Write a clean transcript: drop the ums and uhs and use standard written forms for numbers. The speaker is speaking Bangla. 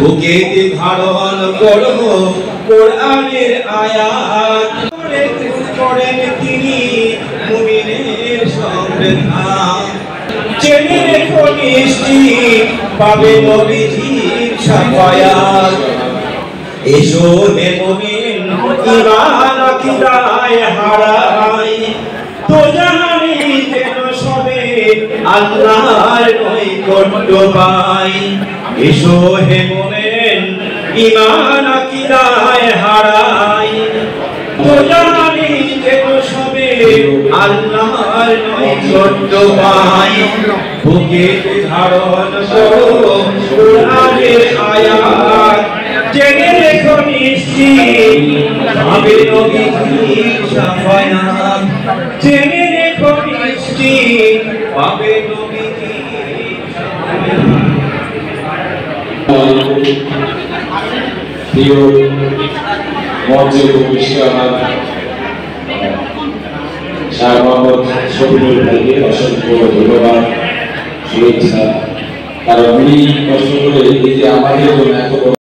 বুকেতে ধারণ করো কোরআনের আয়াত, করেন তিনি মুমিনের সংবিধান। জেনে রেখো নিশ্চিত পাবে নবীজির শাফায়াত। এসো হে মুমিন ঈমান আকীদায় হারাই, দোজাহানি যেন সবে আল্লাহর নৈকট্য পাই। এসো হে মুমিন ঈমান আকীদায় হারাই, দোজাহানি যেন সবে আল্লাহর নৈকট্য পাই। বুকে ধারণ করো কোরআনের আয়াত, জেনে রেখো নিশ্চিত পাবে নবীজির শাফায়াত। জেনে রেখো নিশ্চিত পাবে নবীজির শাফায়াত। প্রিয় মঞ্চে উপবিষ্ট শাহ মোহাম্মদ শফিকুল ভাইকে অসংখ্য ধন্যবাদ, শুভেচ্ছা। কারণ উনি কষ্ট করে এই যে আমাদের জন্য এত